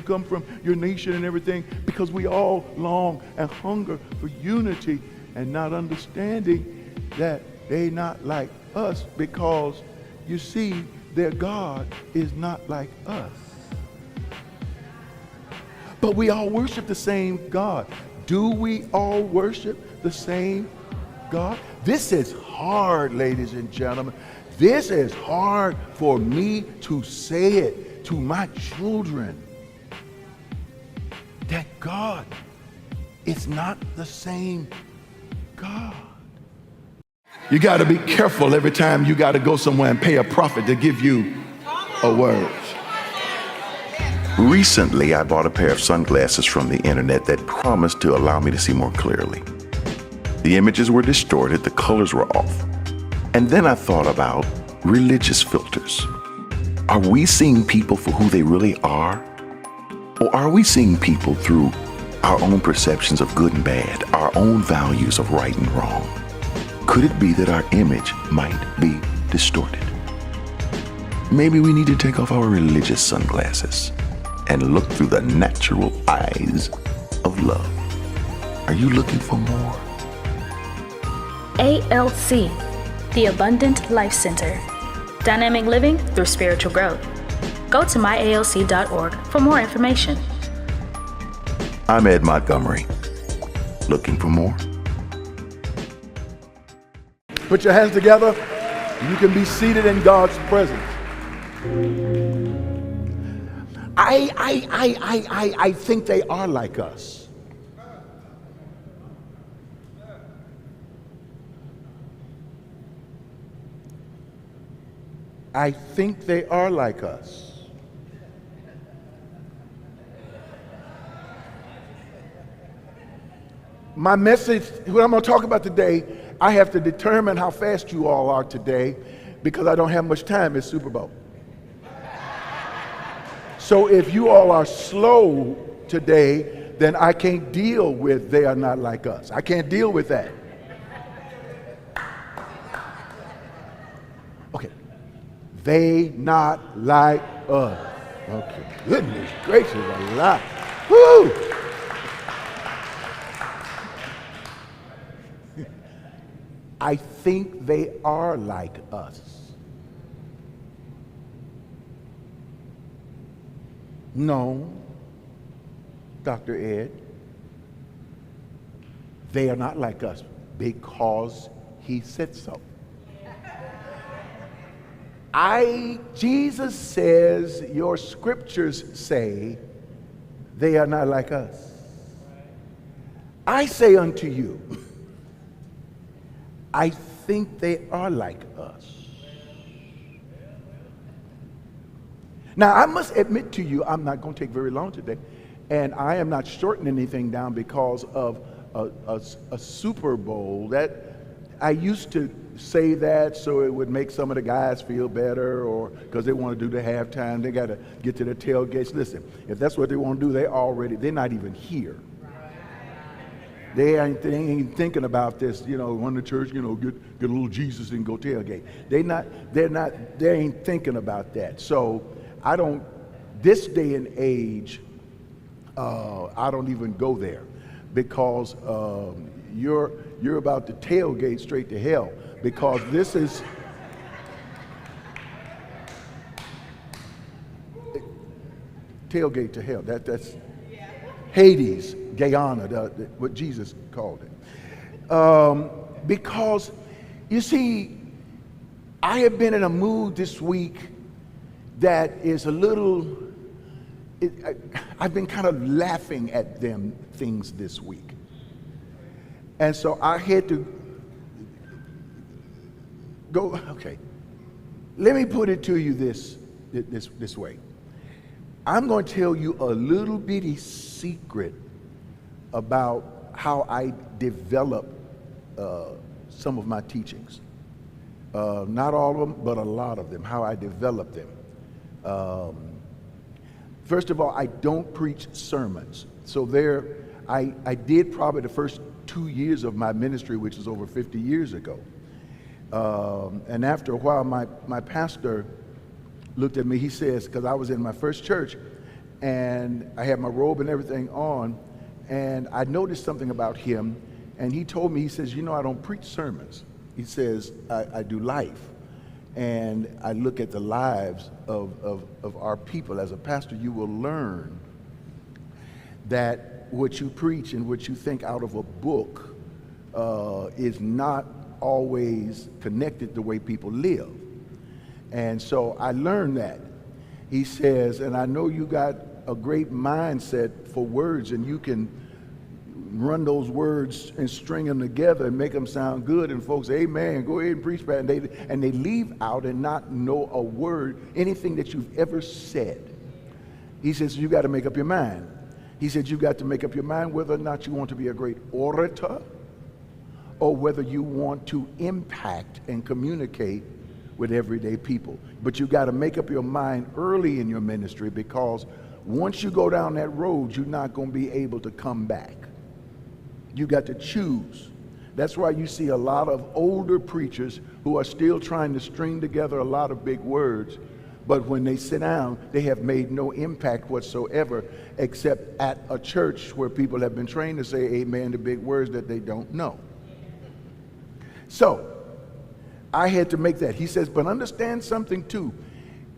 come from your nation and everything, because we all long and hunger for unity, and not understanding that they not like us, because you see, their God is not like us. But we all worship the same God. Do we all worship the same God? This is hard, ladies and gentlemen. This is hard for me to say it to my children, that God is not the same God. You got to be careful every time you got to go somewhere and pay a prophet to give you a word. Recently, I bought a pair of sunglasses from the internet that promised to allow me to see more clearly. The images were distorted, the colors were off. And then I thought about religious filters. Are we seeing people for who they really are? Or are we seeing people through our own perceptions of good and bad, our own values of right and wrong? Could it be that our image might be distorted? Maybe we need to take off our religious sunglasses and look through the natural eyes of love. Are you looking for more? ALC, the Abundant Life Center. Dynamic living through spiritual growth. Go to myalc.org for more information. I'm Ed Montgomery. Looking for more? Put your hands together. You can be seated in God's presence. I think they are like us. I think they are like us. My message, what I'm going to talk about today, I have to determine how fast you all are today, because I don't have much time. It's Super Bowl. So if you all are slow today, then I can't deal with they are not like us. I can't deal with that. Okay. They not like us. Okay. Goodness gracious alive. Woo! I think they are like us. No, Dr. Ed, they are not like us because he said so. Jesus says, your scriptures say they are not like us. I say unto you, I think they are like us. Now, I must admit to you, I'm not going to take very long today, and I am not shortening anything down because of a Super Bowl. That I used to say that so it would make some of the guys feel better, or because they want to do the halftime, they got to get to the tailgates. Listen, if that's what they want to do, they're not even here. They ain't thinking about this, run to church, get a little Jesus and go tailgate. They ain't thinking about that. So this day and age, I don't even go there, because you're about to tailgate straight to hell, because this is tailgate to hell. That's Hades, Guyana, what Jesus called it. Because, you see, I have been in a mood this week that is a little, I've been kind of laughing at things this week. And so I had to go, okay, let me put it to you this way. I'm going to tell you a little bitty secret about how I develop some of my teachings. Not all of them, but a lot of them, how I develop them. First of all, I don't preach sermons. So I did probably the first 2 years of my ministry, which is over 50 years ago. And after a while, my pastor looked at me. He says, because I was in my first church, and I had my robe and everything on, and I noticed something about him, and he told me, he says, you know, I don't preach sermons. He says, I do life, and I look at the lives of our people. As a pastor, you will learn that what you preach and what you think out of a book is not always connected the way people live. And so I learned that. He says, and I know you got a great mindset for words, and you can run those words and string them together and make them sound good, and folks say, amen, go ahead and preach that, and they leave out and not know a word, anything that you've ever said. He says, you got to make up your mind. He said, you got to make up your mind whether or not you want to be a great orator or whether you want to impact and communicate with everyday people. But you got to make up your mind early in your ministry, because once you go down that road, you're not going to be able to come back. You got to choose. That's why you see a lot of older preachers who are still trying to string together a lot of big words, but when they sit down, they have made no impact whatsoever, except at a church where people have been trained to say amen to big words that they don't know. So I had to make that. He says, but understand something too.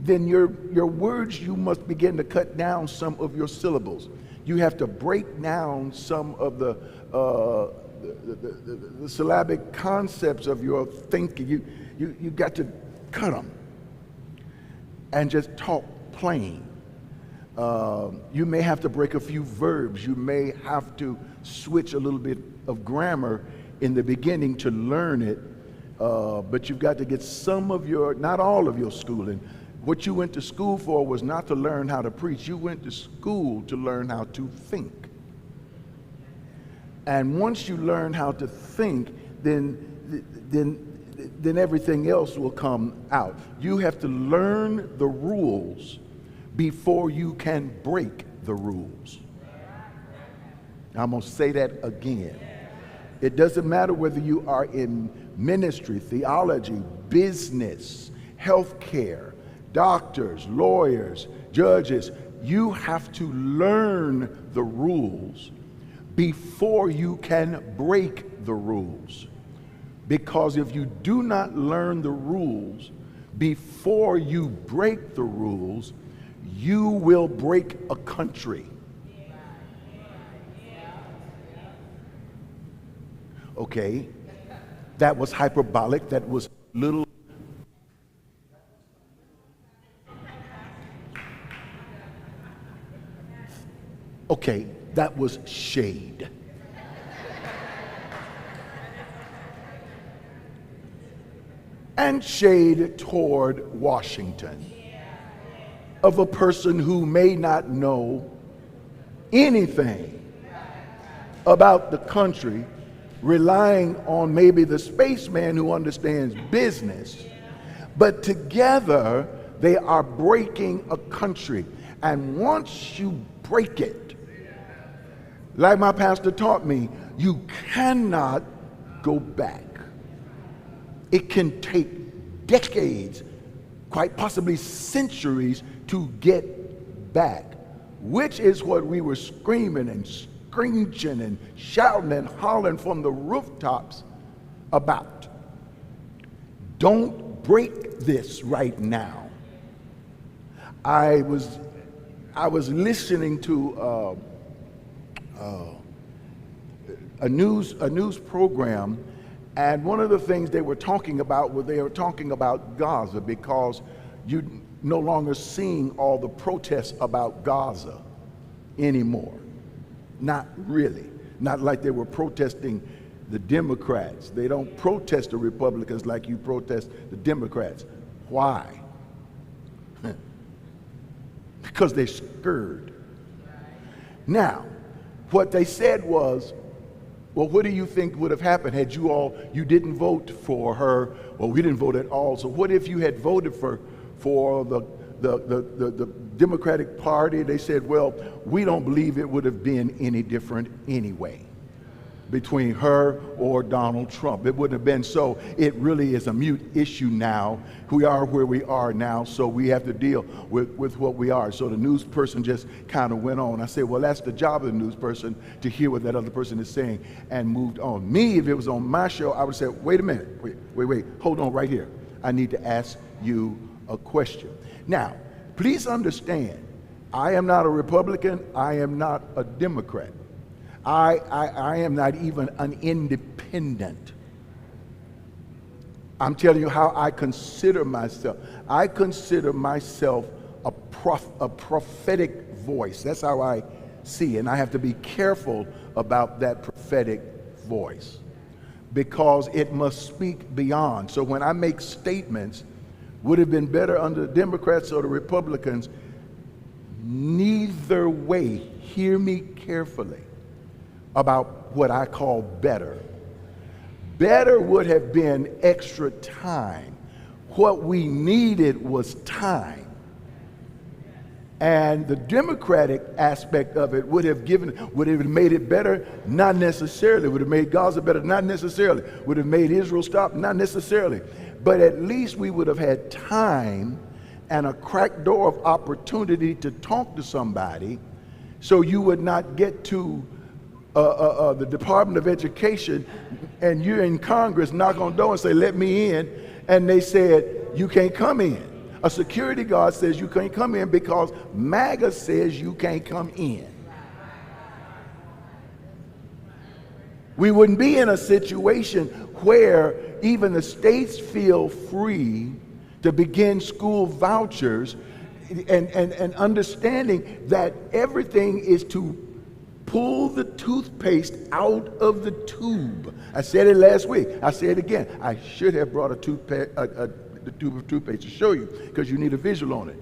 Then your words, you must begin to cut down some of your syllables. You have to break down some of the syllabic concepts of your thinking. You got to cut them and just talk plain. You may have to break a few verbs. You may have to switch a little bit of grammar in the beginning to learn it, but you've got to get some of your, not all of your schooling. What you went to school for was not to learn how to preach. You went to school to learn how to think. And once you learn how to think, then everything else will come out. You have to learn the rules before you can break the rules. I'm going to say that again. It doesn't matter whether you are in ministry, theology, business, healthcare, doctors, lawyers, judges. You have to learn the rules before you can break the rules. Because if you do not learn the rules before you break the rules, you will break a country. Okay, that was hyperbolic, that was little. Okay, that was shade. And shade toward Washington, of a person who may not know anything about the country, relying on maybe the spaceman who understands business, but together they are breaking a country. And once you break it, like my pastor taught me, you cannot go back. It can take decades, quite possibly centuries, to get back, which is what we were screaming and screeching and shouting and hollering from the rooftops about. Don't break this right now. I was listening to a news program, and one of the things they were talking about was they were talking about Gaza, because you no longer seeing all the protests about Gaza anymore. Not really. Not like they were protesting the Democrats. They don't protest the Republicans like you protest the Democrats. Why? Because they're scared. Now, what they said was, well, what do you think would have happened had you didn't vote for her? Well, we didn't vote at all. So what if you had voted for the Democratic Party? They said, well, we don't believe it would have been any different anyway. between her or Donald Trump. It wouldn't have been so. It really is a mute issue now. We are where we are now, so we have to deal with what we are. So the news person just kind of went on. I said, well, that's the job of the news person, to hear what that other person is saying, and moved on. Me, if it was on my show, I would say, wait a minute, wait, hold on right here. I need to ask you a question. Now, please understand, I am not a Republican, I am not a Democrat. I am not even an independent. I'm telling you how I consider myself. I consider myself a prophetic voice. That's how I see it. And I have to be careful about that prophetic voice, because it must speak beyond. So when I make statements, would have been better under the Democrats or the Republicans, neither way, hear me carefully about what I call better. Better would have been extra time. What we needed was time. And the Democratic aspect of it would have made it better? Not necessarily. Would have made Gaza better? Not necessarily. Would have made Israel stop? Not necessarily. But at least we would have had time and a cracked door of opportunity to talk to somebody, so you would not get to the Department of Education and you're in Congress, knock on the door and say, let me in, and they said, you can't come in. A security guard says you can't come in because MAGA says you can't come in. We wouldn't be in a situation where even the states feel free to begin school vouchers and understanding that everything is to pull the toothpaste out of the tube. I said it last week. I say it again. I should have brought the tube of toothpaste to show you, because you need a visual on it.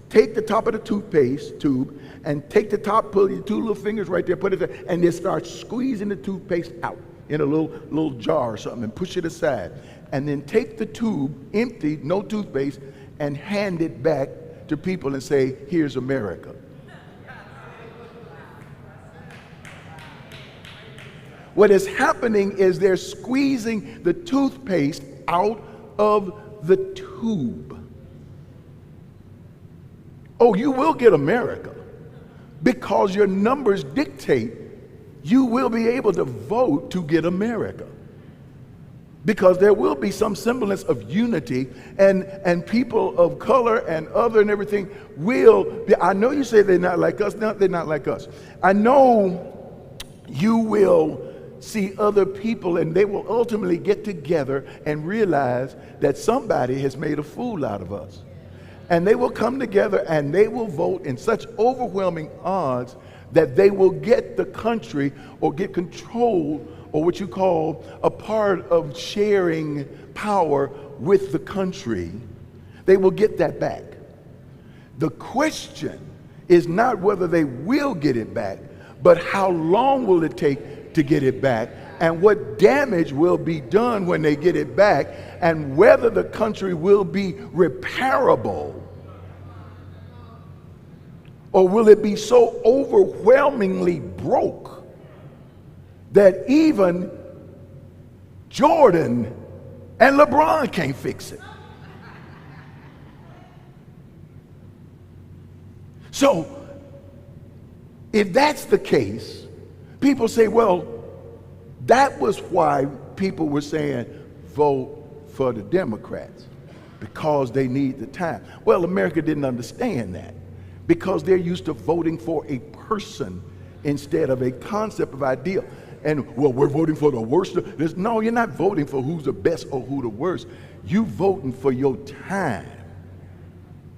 Take the top of the toothpaste tube and take the top, pull your two little fingers right there, put it there, and then start squeezing the toothpaste out in a little jar or something and push it aside. And then take the tube, empty, no toothpaste, and hand it back to people and say, here's America. What is happening is they're squeezing the toothpaste out of the tube. Oh, you will get America, because your numbers dictate you will be able to vote to get America, because there will be some semblance of unity, and people of color and other and everything will be. I know you say they're not like us. No, they're not like us. I know you will see other people, and they will ultimately get together and realize that somebody has made a fool out of us. And they will come together and they will vote in such overwhelming odds that they will get the country, or get control, or what you call a part of sharing power with the country. They will get that back. The question is not whether they will get it back, but how long will it take to get it back, and what damage will be done when they get it back, and whether the country will be repairable, or will it be so overwhelmingly broke that even Jordan and LeBron can't fix it. So if that's the case, people say, well, that was why people were saying vote for the Democrats, because they need the time. Well, America didn't understand that, because they're used to voting for a person instead of a concept of ideal. And, well, we're voting for the worst. No, you're not voting for who's the best or who the worst. You voting for your time.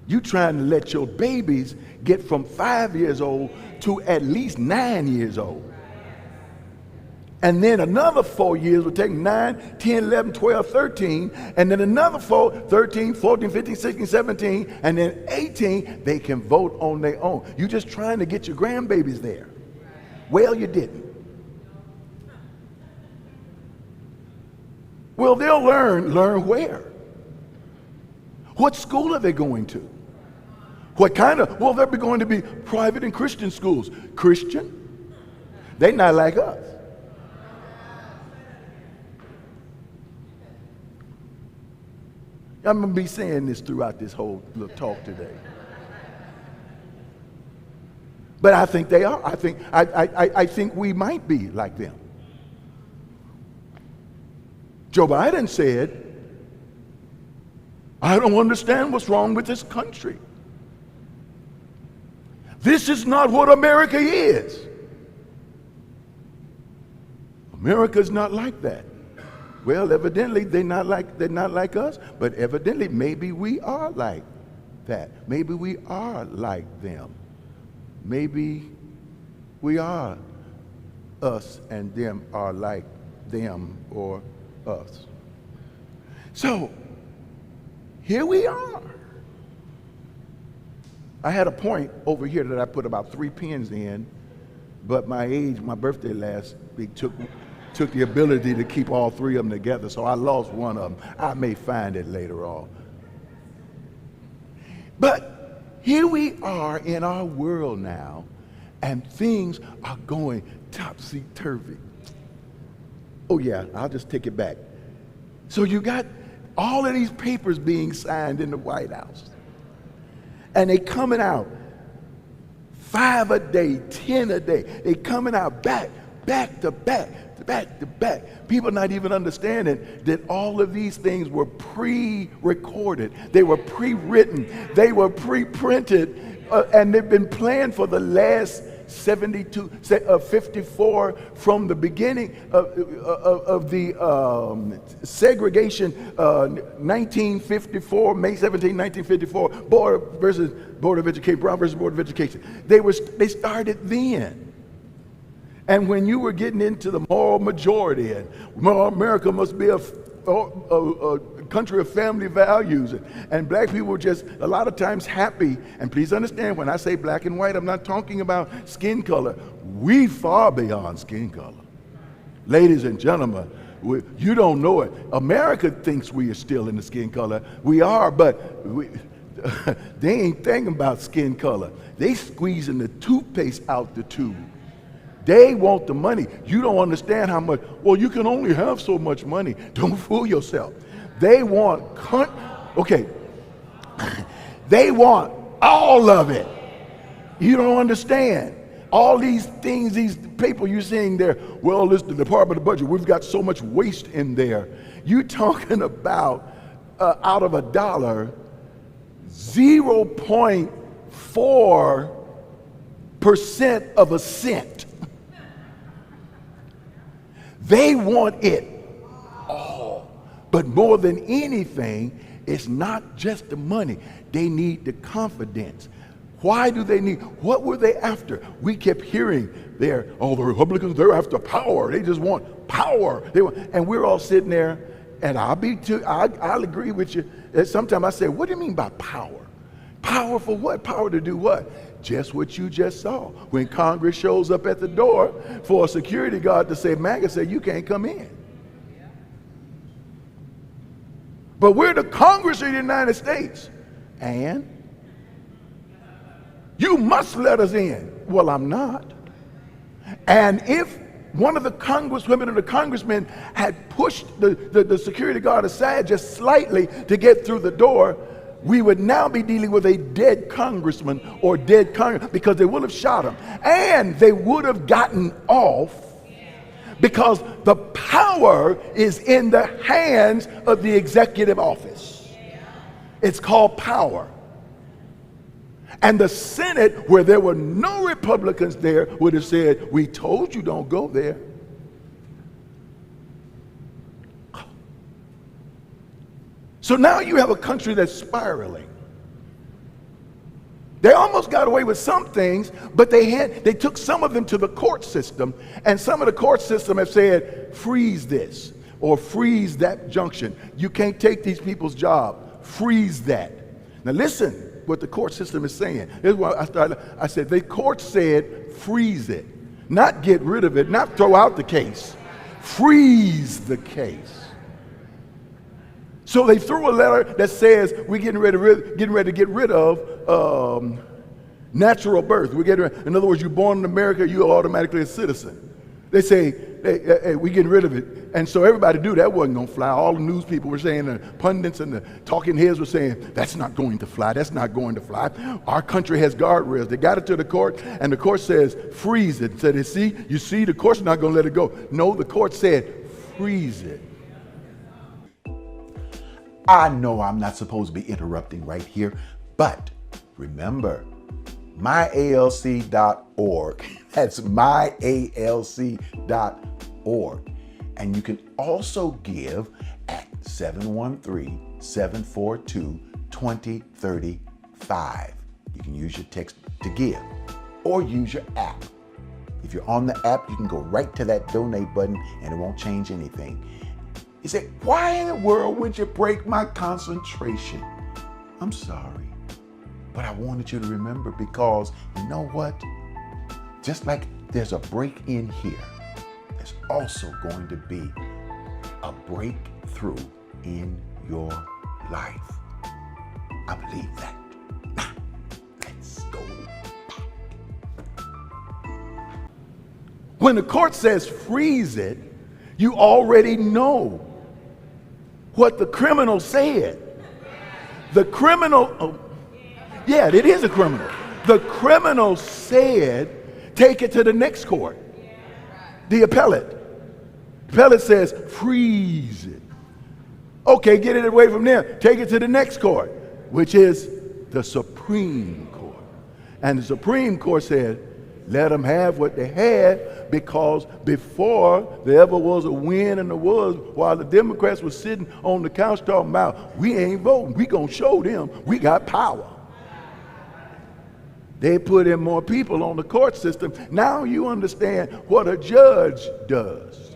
You trying to let your babies get from 5 years old to at least 9 years old. And then another 4 years will take 9, 10, 11, 12, 13, and then another 4, 13, 14, 15, 16, 17, and then 18, they can vote on their own. You're just trying to get your grandbabies there. Well, you didn't. Well, they'll learn where? What school are they going to? What kind of? Well, they're going to be private and Christian schools. Christian? They're not like us. I'm going to be saying this throughout this whole little talk today. But I think they are. I think we might be like them. Joe Biden said, I don't understand what's wrong with this country. This is not what America is. America's not like that. Well, evidently they're not like us, but evidently maybe we are like that. Maybe we are like them. Maybe we are, us and them are like them or us. So here we are. I had a point over here that I put about 3 pins in, but my age, my birthday last week took the ability to keep all 3 of them together, so I lost one of them. I may find it later on. But here we are in our world now, and things are going topsy-turvy. Oh yeah, I'll just take it back. So you got all of these papers being signed in the White House, and they coming out 5 a day, 10 a day. They coming out back to back. People not even understanding that all of these things were pre-recorded. They were pre-written. They were pre-printed. And they've been planned for the last 54 from the beginning of the segregation, 1954, May 17, 1954, Board of Education, Brown versus Board of Education. They started then. And when you were getting into the moral majority and America must be a country of family values, and black people were just a lot of times happy. And please understand, when I say black and white, I'm not talking about skin color. We far beyond skin color. Ladies and gentlemen, you don't know it. America thinks we are still in the skin color. We are, but they ain't thinking about skin color. They squeezing the toothpaste out the tube. They want the money. You don't understand how much. Well, you can only have so much money. Don't fool yourself. They want, they want all of it. You don't understand. All these things, these people you're seeing there, well, this the Department of Budget, we've got so much waste in there. You're talking about out of $1, 0.4% of a cent. They want it all. But more than anything, it's not just the money. They need the confidence. Why do they need? What were they after? We kept hearing the Republicans, they're after power. They just want power. And we're all sitting there, and I'll agree with you. Sometimes I say, what do you mean by power? Power for what? Power to do what? Just what you just saw. When Congress shows up at the door for a security guard to say, MAGA said, you can't come in. But we're the Congress of the United States. And you must let us in. Well, I'm not. And if one of the congresswomen or the congressmen had pushed the security guard aside just slightly to get through the door, we would now be dealing with a dead congressman or dead congressman, because they would have shot him. And they would have gotten off because the power is in the hands of the executive office. It's called power. And the Senate, where there were no Republicans there, would have said, we told you don't go there. So now you have a country that's spiraling. They almost got away with some things, but they took some of them to the court system, and some of the court system have said, freeze this or freeze that junction. You can't take these people's job. Freeze that. Now listen what the court system is saying. Here's why I said the court said freeze it, not get rid of it, not throw out the case. Freeze the case. So they threw a letter that says we're getting ready to get rid of natural birth. In other words, you're born in America, you're automatically a citizen. They say, hey, we getting rid of it. And so everybody knew that wasn't going to fly. All the news people were saying, the pundits and the talking heads were saying, that's not going to fly. That's not going to fly. Our country has guardrails. They got it to the court, and the court says, freeze it. Said, you see, the court's not going to let it go. No, the court said, freeze it. I know I'm not supposed to be interrupting right here, but remember, myalc.org. That's myalc.org. And you can also give at 713-742-2035. You can use your text to give or use your app. If you're on the app, you can go right to that donate button and it won't change anything. You say, why in the world would you break my concentration? I'm sorry, but I wanted you to remember, because you know what? Just like there's a break in here, there's also going to be a breakthrough in your life. I believe that. Now, let's go back. When the court says freeze it, you already know what the criminal said. The criminal, it is a criminal. The criminal said, take it to the next court. The appellate. The appellate says, freeze it. Okay, get it away from there. Take it to the next court, which is the Supreme Court. And the Supreme Court said, let them have what they had, because before there ever was a win in the woods, while the Democrats were sitting on the couch talking about, we ain't voting, we gonna show them we got power. They put in more people on the court system. Now you understand what a judge does.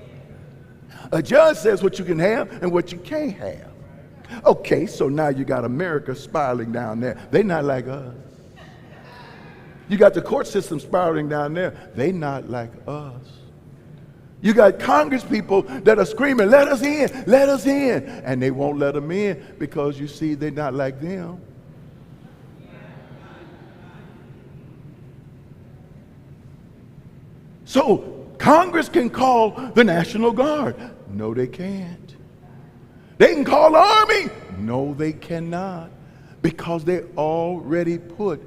A judge says what you can have and what you can't have. Okay, so now you got America spiraling down there. They not like us. You got the court system spiraling down there. They not like us. You got Congress people that are screaming, let us in, let us in. And they won't let them in because, you see, they're not like them. So Congress can call the National Guard. No, they can't. They can call the Army. No, they cannot. Because they already put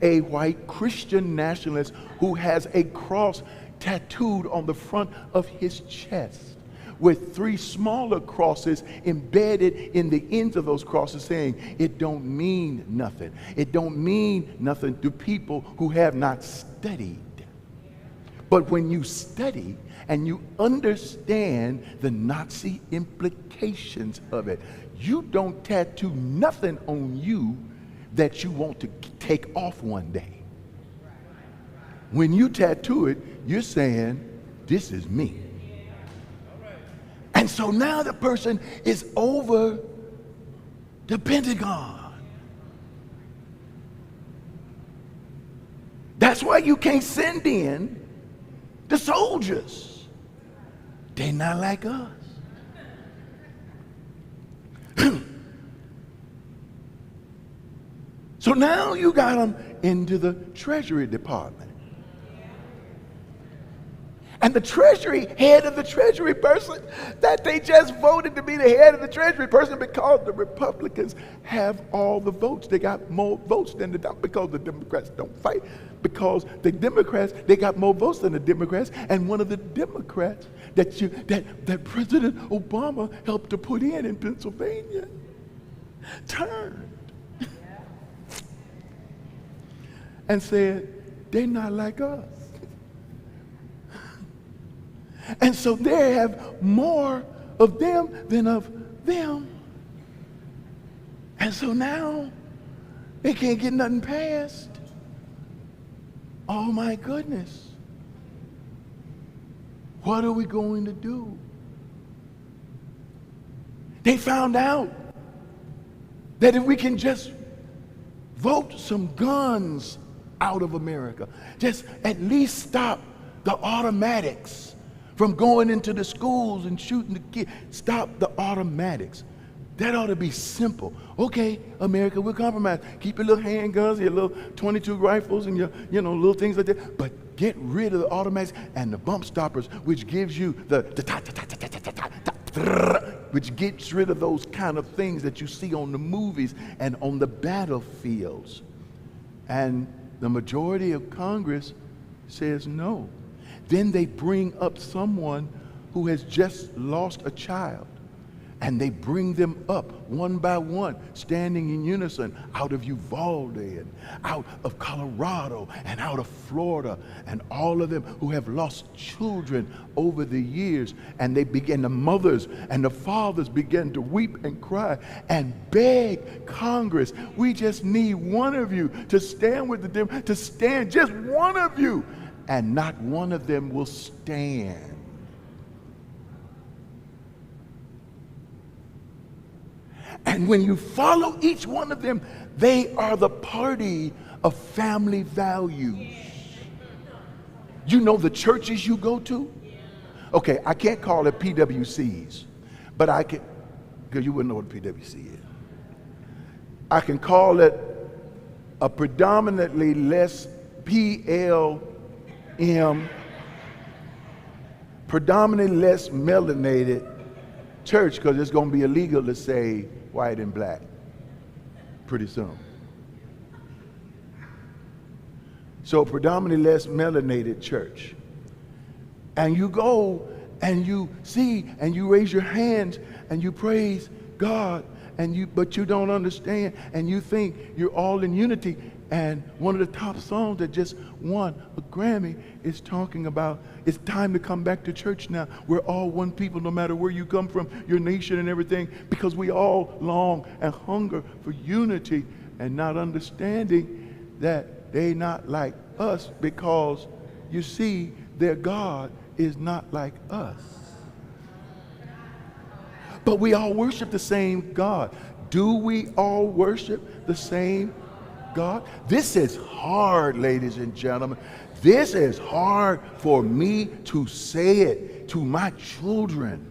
a white Christian nationalist who has a cross tattooed on the front of his chest with 3 smaller crosses embedded in the ends of those crosses, saying it don't mean nothing. It don't mean nothing to people who have not studied. But when you study and you understand the Nazi implications of it, you don't tattoo nothing on you that you want to take off one day. When you tattoo it, you're saying, this is me. And so now the person is over the Pentagon. That's why you can't send in the soldiers. They're not like us. So now you got them into the Treasury Department. And the Treasury, head of the Treasury person, that they just voted to be the head of the Treasury person because the Republicans have all the votes. They got more votes than because the Democrats don't fight. Because the Democrats, they got more votes than the Democrats. And one of the Democrats that President Obama helped to put in Pennsylvania turned and said, they're not like us. And so they have more of them than of them. And so now they can't get nothing passed. Oh my goodness. What are we going to do? They found out that if we can just vote some guns out of America, just at least stop the automatics from going into the schools and shooting the kids. Stop the automatics. That ought to be simple. Okay, America, we'll compromise. Keep your little handguns, your little 22 rifles, and your little things like that. But get rid of the automatics and the bump stoppers, which gives you the ta ta ta ta ta ta ta ta, which gets rid of those kind of things that you see on the movies and on the battlefields. And the majority of Congress says no. Then they bring up someone who has just lost a child, and they bring them up one by one, standing in unison out of Uvalde and out of Colorado and out of Florida, and all of them who have lost children over the years. And they begin, the mothers and the fathers begin to weep and cry and beg Congress, we just need one of you to stand with them, to stand, just one of you. And not one of them will stand. And when you follow each one of them, they are the party of family values. You know the churches you go to? Okay, I can't call it PWCs, but I can, because you wouldn't know what PWC is. I can call it a predominantly less PLM, predominantly less melanated church, because it's going to be illegal to say white and black pretty soon. So predominantly less melanated church. And you go and you see and you raise your hands and you praise God, but you don't understand, and you think you're all in unity. And one of the top songs that just won a Grammy is talking about it's time to come back to church now. We're all one people, no matter where you come from, your nation and everything, because we all long and hunger for unity, and not understanding that they not like us, because you see their God is not like us. But we all worship the same God. Do we all worship the same God? This is hard, ladies and gentlemen. This is hard for me to say it to my children,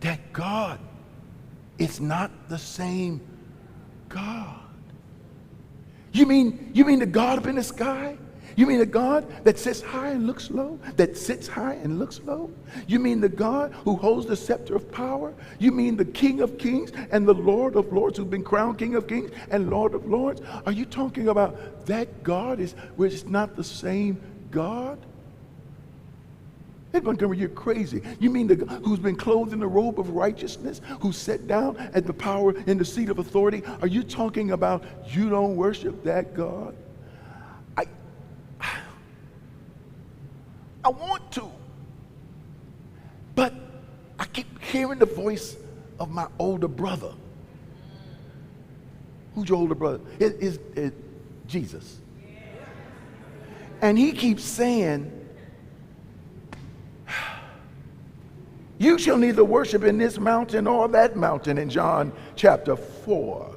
that God is not the same God. You mean the God up in the sky? You mean the God that sits high and looks low? That sits high and looks low? You mean the God who holds the scepter of power? You mean the King of Kings and the Lord of Lords, who's been crowned King of Kings and Lord of Lords? Are you talking about that God which is not the same God? It's Montgomery, you're crazy. You mean the God who's been clothed in the robe of righteousness, who sat down at the power in the seat of authority? Are you talking about you don't worship that God? I want to, but I keep hearing the voice of my older brother. Who's your older brother? It's Jesus. And he keeps saying, you shall neither worship in this mountain or that mountain, in John chapter 4.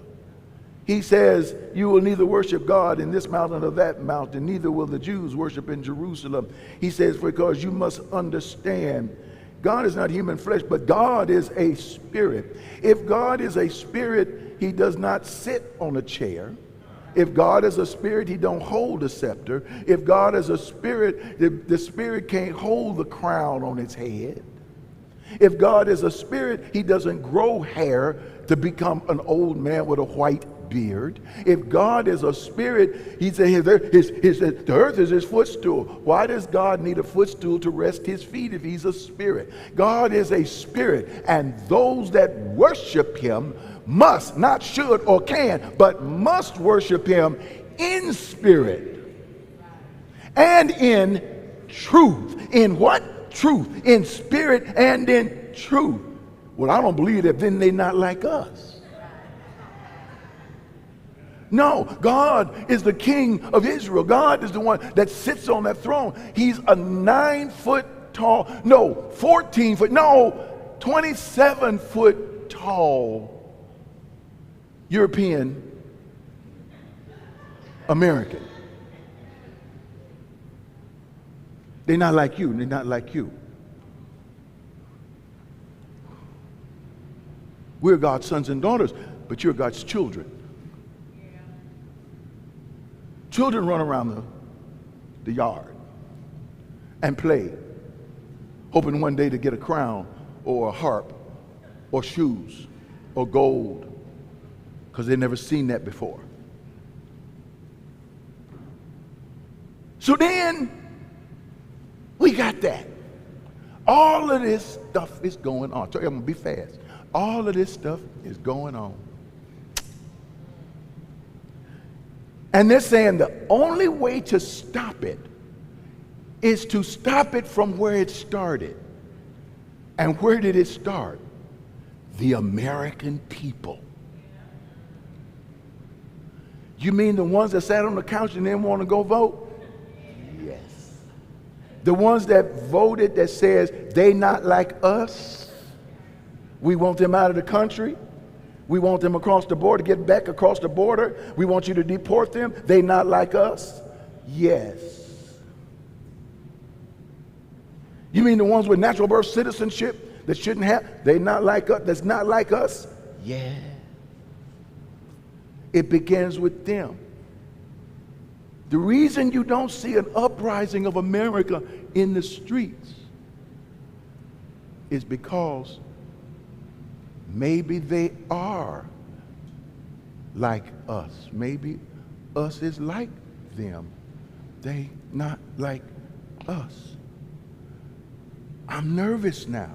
He says, you will neither worship God in this mountain or that mountain, neither will the Jews worship in Jerusalem. He says, because you must understand, God is not human flesh, but God is a spirit. If God is a spirit, he does not sit on a chair. If God is a spirit, he don't hold a scepter. If God is a spirit, the spirit can't hold the crown on its head. If God is a spirit, he doesn't grow hair to become an old man with a white beard. If God is a spirit, he said the earth is his footstool. Why does God need a footstool to rest his feet if he's a spirit? God is a spirit, and those that worship him must, not should or can, but must worship him in spirit and in truth. In what? Truth. In spirit and in truth. Well, I don't believe that, then they're not like us. No, God is the King of Israel. God is the one that sits on that throne. He's a 9 foot tall, 14 foot, 27 foot tall European American. They're not like you. They're not like you. We're God's sons and daughters, but you're God's children. Children run around the yard and play, hoping one day to get a crown or a harp or shoes or gold, because they'd never seen that before. So then we got that. All of this stuff is going on. I tell you, I'm going to be fast. All of this stuff is going on. And they're saying the only way to stop it is to stop it from where it started. And where did it start? The American people. You mean the ones that sat on the couch and didn't want to go vote? Yes. The ones that voted that says they not like us. We want them out of the country. We want them across the border, get back across the border. We want you to deport them. They not like us? Yes. You mean the ones with natural birth citizenship that shouldn't have? They not like us? That's not like us? Yeah. It begins with them. The reason you don't see an uprising of America in the streets is because maybe they are like us. Maybe us is like them. They not like us. I'm nervous now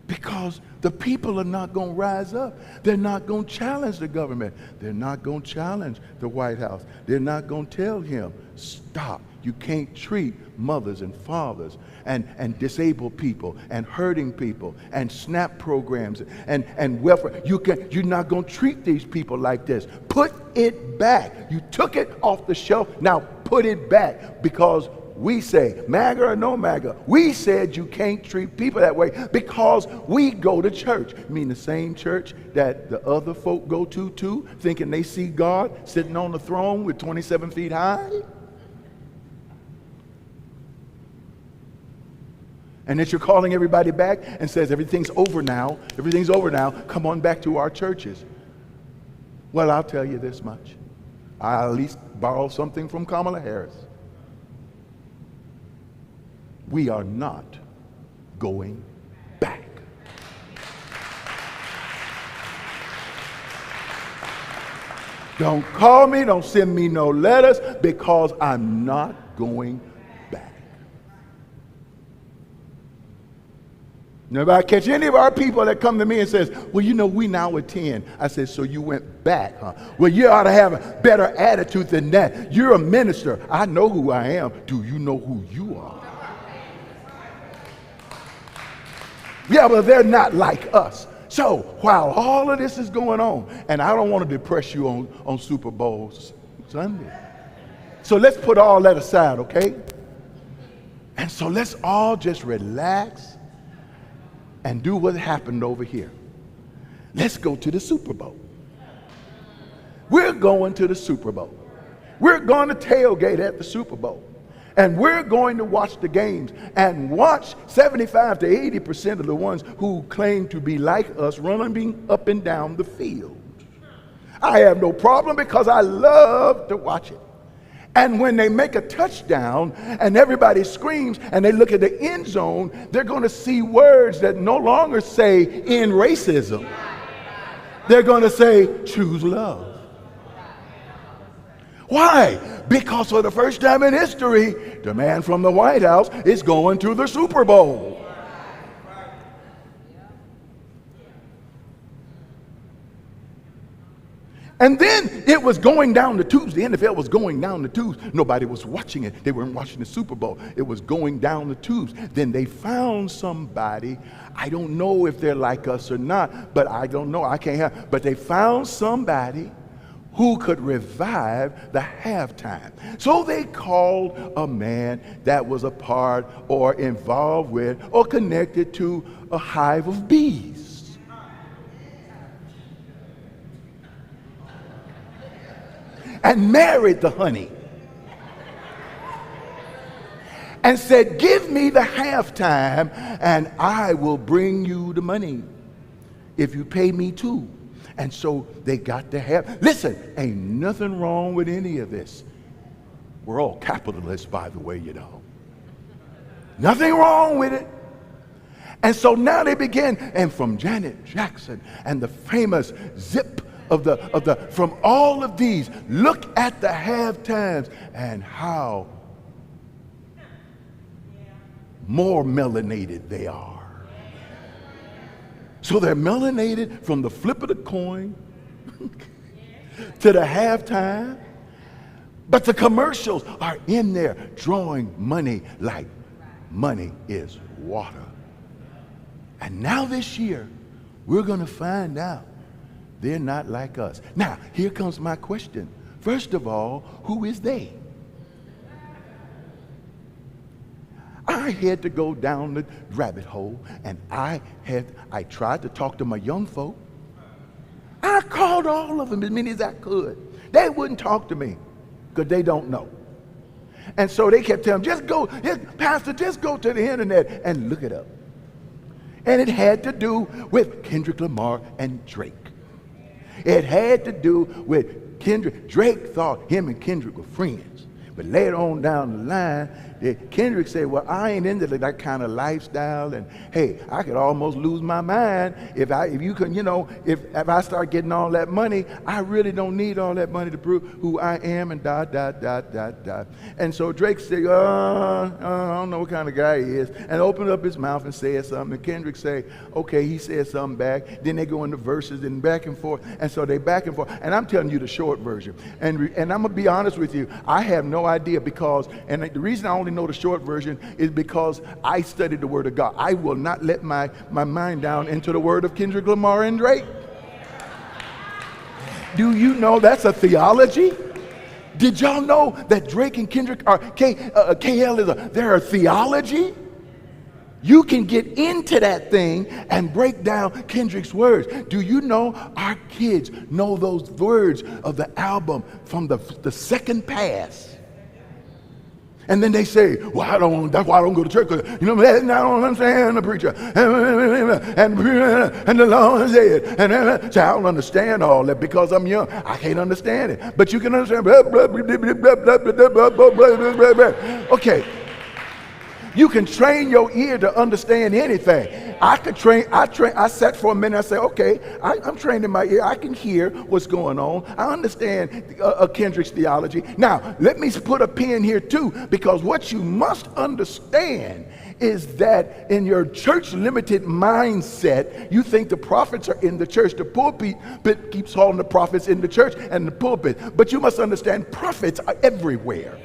because the people are not going to rise up. They're not going to challenge the government. They're not going to challenge the White House. They're not going to tell him, stop. You can't treat mothers and fathers and disabled people and hurting people and SNAP programs and welfare. You're not going to treat these people like this. Put it back. You took it off the shelf. Now put it back, because we say, MAGA or no MAGA, we said you can't treat people that way because we go to church. I mean the same church that the other folk go to too, thinking they see God sitting on the throne with 27 feet high? And that you're calling everybody back and says everything's over now, come on back to our churches. Well, I'll tell you this much. I'll at least borrow something from Kamala Harris. We are not going back. Don't call me, don't send me no letters, because I'm not going back. Now, if I catch any of our people that come to me and says, well, you know, we now attend. I said, so you went back, huh? Well, you ought to have a better attitude than that. You're a minister. I know who I am. Do you know who you are? Yeah, but they're not like us. So while all of this is going on, and I don't want to depress you on Super Bowl Sunday. So let's put all that aside, okay? And so let's all just relax and do what happened over here. Let's go to the Super Bowl. We're going to the Super Bowl. We're going to tailgate at the Super Bowl. And we're going to watch the games and watch 75 to 80% of the ones who claim to be like us running up and down the field. I have no problem because I love to watch it. And when they make a touchdown and everybody screams and they look at the end zone, they're going to see words that no longer say end racism. They're going to say choose love. Why? Because for the first time in history, the man from the White House is going to the Super Bowl. And then it was going down the tubes. The NFL was going down the tubes. Nobody was watching it. They weren't watching the Super Bowl. It was going down the tubes. Then they found somebody. I don't know if they're like us or not, but I don't know. I can't have. But they found somebody who could revive the halftime. So they called a man that was a part or involved with or connected to a hive of bees. And married the honey. And said, give me the halftime and I will bring you the money if you pay me too. And so they got to have, listen, ain't nothing wrong with any of this. We're all capitalists, by the way, you know. Nothing wrong with it. And so now they begin, and from Janet Jackson and the famous zip from all of these, look at the halftimes and how more melanated they are. So they're melanated from the flip of the coin to the halftime. But the commercials are in there drawing money like money is water. And now this year, we're going to find out they're not like us. Now, here comes my question. First of all, who is they? I had to go down the rabbit hole, and I tried to talk to my young folk. I called all of them as many as I could. They wouldn't talk to me because they don't know. And so they kept telling me, Pastor, just go to the internet and look it up. And it had to do with Kendrick Lamar and Drake. It had to do with Kendrick. Drake thought him and Kendrick were friends. But later on down the line, Kendrick said, well, I ain't into that kind of lifestyle, and hey, I could almost lose my mind if I start getting all that money. I really don't need all that money to prove who I am, and . And so Drake said, I don't know what kind of guy he is, and opened up his mouth and said something, and Kendrick said, okay, he said something back. Then they go into verses and back and forth, and so they back and forth, and I'm telling you the short version. And I'm going to be honest with you, I have no idea because, and the reason I only know the short version is because I studied the Word of God. I will not let my mind down into the word of Kendrick Lamar and Drake. Do you know that's a theology? Did y'all know that Drake and Kendrick are KL they're a theology? You can get into that thing and break down Kendrick's words. Do you know our kids know those words of the album from the second pass? And then they say, well, that's why I don't go to church, because, I don't understand the preacher. And the Lord said, and so I don't understand all that because I'm young. I can't understand it. But you can understand. Okay. You can train your ear to understand anything. I sat for a minute, I said, okay, I'm trained in my ear. I can hear what's going on. I understand Kendrick's theology. Now, let me put a pin here too, because what you must understand is that in your church limited mindset, you think the prophets are in the church. The pulpit keeps calling the prophets in the church and the pulpit. But you must understand prophets are everywhere.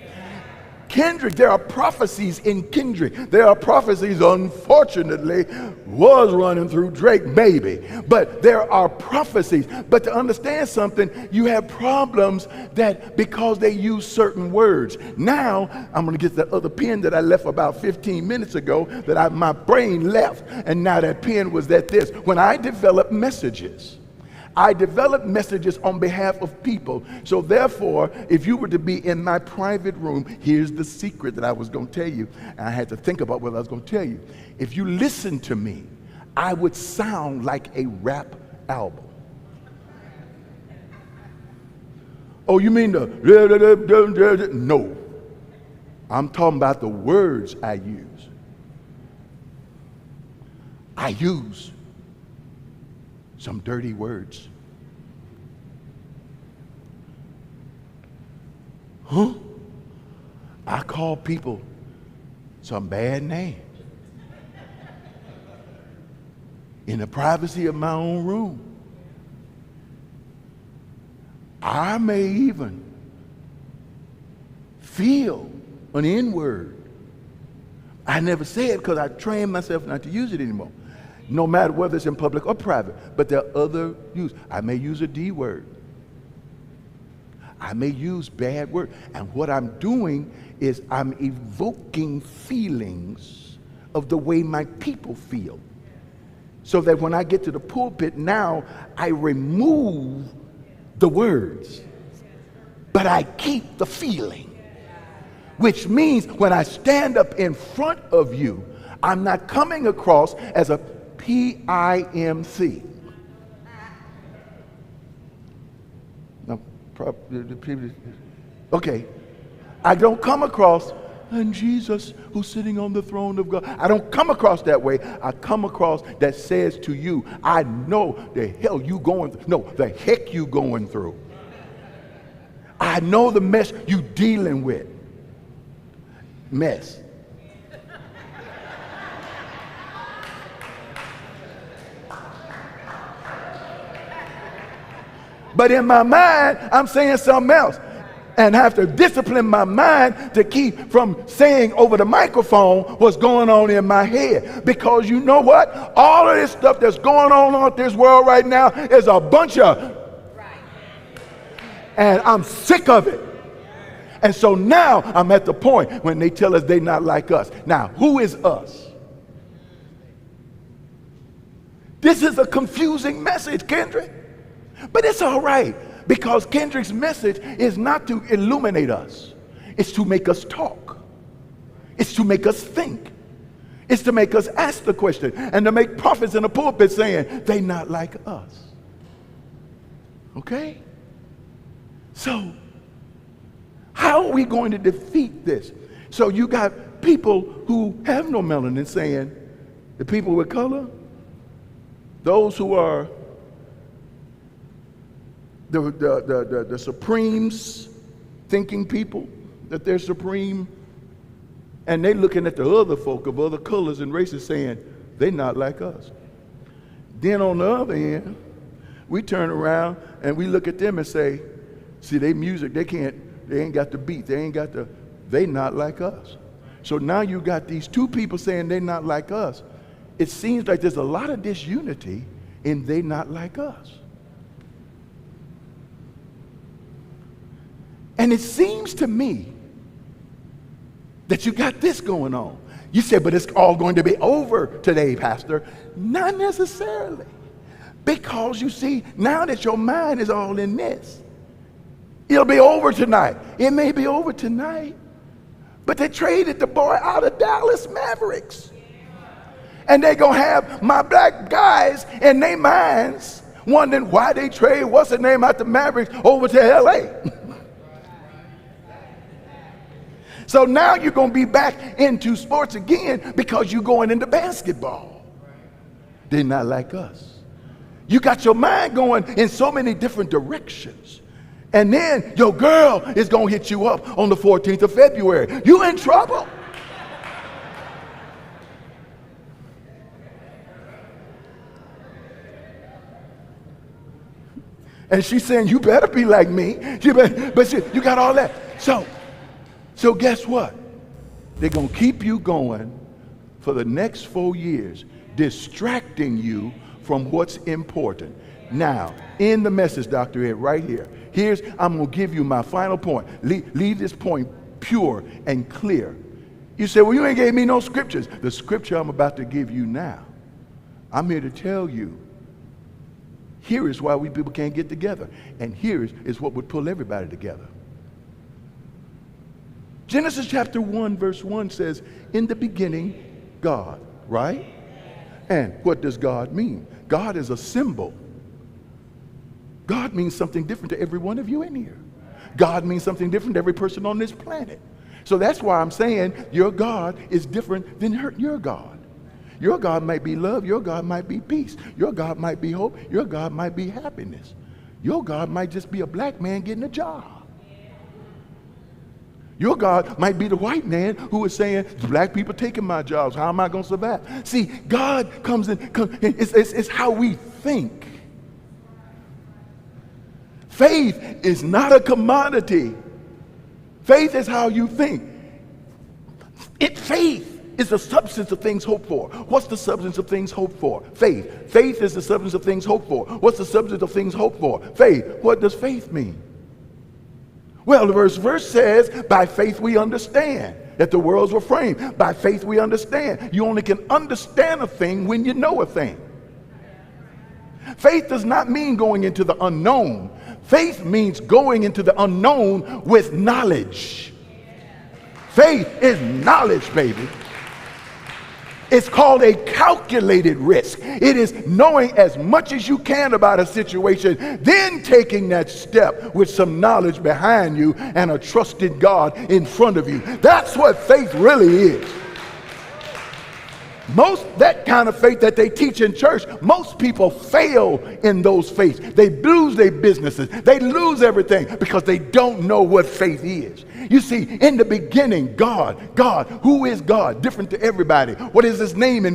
Kendrick, there are prophecies in Kendrick. There are prophecies, unfortunately, was running through Drake, maybe. But there are prophecies. But to understand something, you have problems that because they use certain words. Now, I'm going to get that other pen that I left about 15 minutes ago that my brain left. And now that pen was this. When I develop messages, I develop messages on behalf of people. So therefore, if you were to be in my private room, here's the secret that I was going to tell you. And I had to think about what I was going to tell you. If you listen to me, I would sound like a rap album. Oh, you mean the... No. I'm talking about the words I use. I use some dirty words. I call people some bad names in the privacy of my own room. I may even feel an N-word. I never say it because I trained myself not to use it anymore. No matter whether it's in public or private, but there are other use. I may use a D word. I may use bad words. And what I'm doing is I'm evoking feelings of the way my people feel. So that when I get to the pulpit now, I remove the words, but I keep the feeling. Which means when I stand up in front of you, I'm not coming across as a PIMC. No, okay. I don't come across, and Jesus who's sitting on the throne of God. I don't come across that way. I come across that says to you, I know the hell you going through. No, the heck you going through. I know the mess you dealing with. Mess. But in my mind, I'm saying something else. And have to discipline my mind to keep from saying over the microphone what's going on in my head. Because you know what? All of this stuff that's going on in this world right now is a bunch of... And I'm sick of it. And so now I'm at the point when they tell us they're not like us. Now, who is us? This is a confusing message, Kendrick. But it's all right, because Kendrick's message is not to illuminate us. It's to make us talk. It's to make us think. It's to make us ask the question, and to make prophets in the pulpit saying, they not like us. Okay? So, how are we going to defeat this? So you got people who have no melanin saying, the people with color, those who are the supremes, thinking people that they're supreme, and they looking at the other folk of other colors and races saying, they not like us. Then on the other end, we turn around and we look at them and say, see, they music, they ain't got the beat, they not like us. So now you got these two people saying they not like us. It seems like there's a lot of disunity in they not like us. And it seems to me that you got this going on. You said, but it's all going to be over today, Pastor. Not necessarily. Because you see, now that your mind is all in this, it'll be over tonight. It may be over tonight. But they traded the boy out of Dallas Mavericks. And they're going to have my black guys in their minds wondering why they trade, what's the name, out the Mavericks over to L.A. So now you're going to be back into sports again because you're going into basketball. They're not like us. You got your mind going in so many different directions. And then your girl is going to hit you up on the 14th of February. You in trouble. And she's saying, you better be like me. You got all that. So guess what? They're going to keep you going for the next 4 years, distracting you from what's important. Now, in the message, Dr. Ed, right here, I'm going to give you my final point. Leave this point pure and clear. You say, well, you ain't gave me no scriptures. The scripture I'm about to give you now, I'm here to tell you, here is why we people can't get together. And here is what would pull everybody together. Genesis chapter 1, verse 1 says, in the beginning, God, right? And what does God mean? God is a symbol. God means something different to every one of you in here. God means something different to every person on this planet. So that's why I'm saying your God is different than your God. Your God might be love. Your God might be peace. Your God might be hope. Your God might be happiness. Your God might just be a black man getting a job. Your God might be the white man who is saying, black people taking my jobs. How am I going to survive? See, God comes in. It's how we think. Faith is not a commodity. Faith is how you think. Faith is the substance of things hoped for. What's the substance of things hoped for? Faith. Faith is the substance of things hoped for. What's the substance of things hoped for? Faith. What does faith mean? Well, the verse says, by faith we understand that the worlds were framed. By faith we understand. You only can understand a thing when you know a thing. Faith does not mean going into the unknown. Faith means going into the unknown with knowledge. Faith is knowledge, baby. It's called a calculated risk. It is knowing as much as you can about a situation, then taking that step with some knowledge behind you and a trusted God in front of you. That's what faith really is. That kind of faith that they teach in church, most people fail in those faiths. They lose their businesses. They lose everything because they don't know what faith is. You see, in the beginning, God, who is God? Different to everybody. What is his name in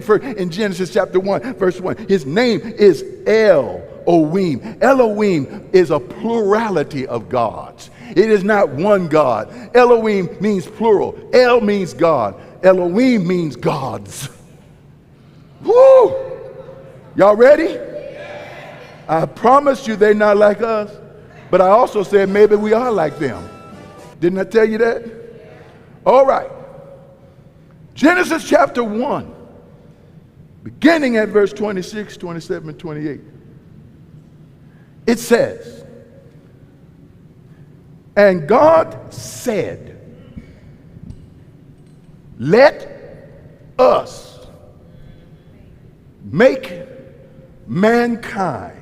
Genesis chapter 1, verse 1? His name is Elohim. Elohim is a plurality of gods. It is not one God. Elohim means plural. El means God. Elohim means gods. Woo! Y'all ready? I promise you they're not like us, but I also said maybe we are like them. Didn't I tell you that? All right. Genesis chapter 1, beginning at verse 26, 27, and 28. It says, and God said, let us make mankind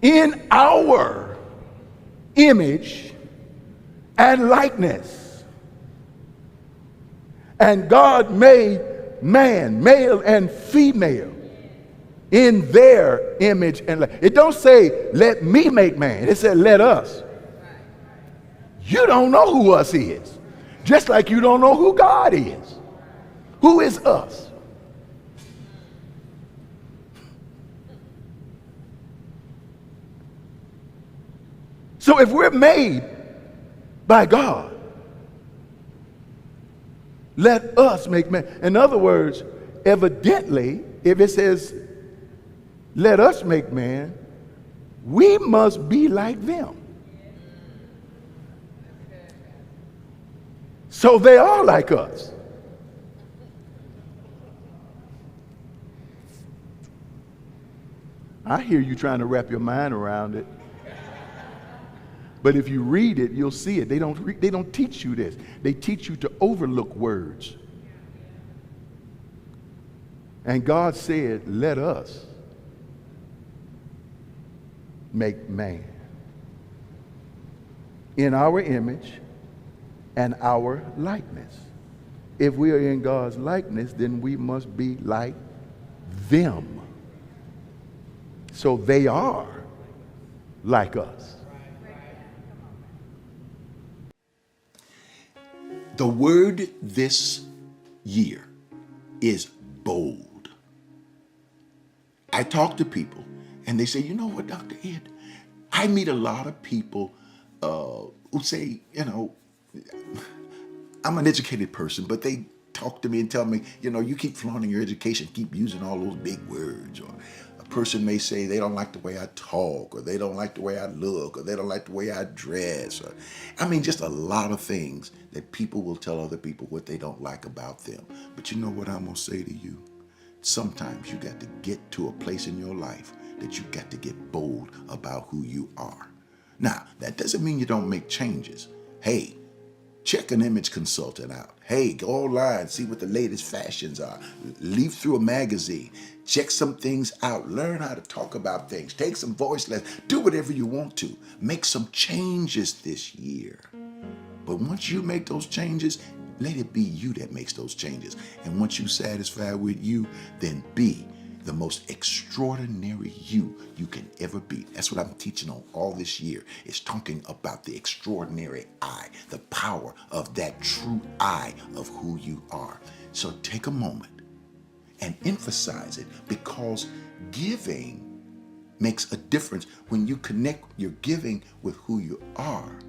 in our image and likeness. And God made man, male and female, in their image and likeness. It don't say, let me make man. It said, let us. You don't know who us is. Just like you don't know who God is. Who is us? So if we're made by God, let us make man. In other words, evidently, if it says, let us make man, we must be like them. So they are like us. I hear you trying to wrap your mind around it. But if you read it, you'll see it. They don't teach you this. They teach you to overlook words. And God said, let us make man in our image and our likeness. If we are in God's likeness, then we must be like them. So they are like us. The word this year is bold. I talk to people and they say, you know what, Dr. Ed, I meet a lot of people who say, I'm an educated person, but they talk to me and tell me, you keep flaunting your education, keep using all those big words. Or a person may say they don't like the way I talk, or they don't like the way I look, or they don't like the way I dress. Or, just a lot of things that people will tell other people what they don't like about them. But you know what I'm going to say to you? Sometimes you got to get to a place in your life that you got to get bold about who you are. Now, that doesn't mean you don't make changes. Hey, check an image consultant out. Hey, go online, see what the latest fashions are. Leaf through a magazine. Check some things out. Learn how to talk about things. Take some voice lessons. Do whatever you want to. Make some changes this year. But once you make those changes, let it be you that makes those changes. And once you're satisfied with you, then be the most extraordinary you can ever be. That's what I'm teaching on all this year, is talking about the extraordinary I, the power of that true I of who you are. So take a moment and emphasize it, because giving makes a difference. When you connect your giving with who you are,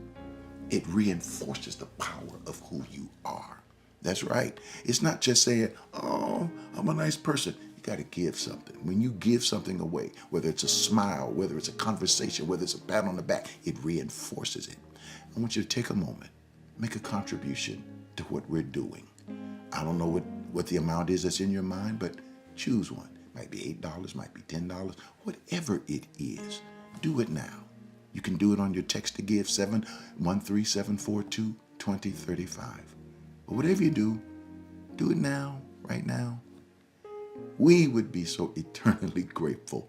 it reinforces the power of who you are. That's right. It's not just saying, oh, I'm a nice person. You got to give something. When you give something away, whether it's a smile, whether it's a conversation, whether it's a pat on the back, it reinforces it. I want you to take a moment, make a contribution to what we're doing. I don't know what the amount is that's in your mind, but choose one. Might be $8, might be $10, whatever it is. Do it now. You can do it on your text to give 713-742-2035. But whatever you do, Do it now, right now. We would be so eternally grateful,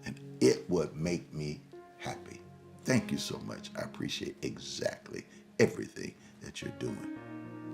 and it would make me happy. Thank you so much. I appreciate exactly everything that you're doing.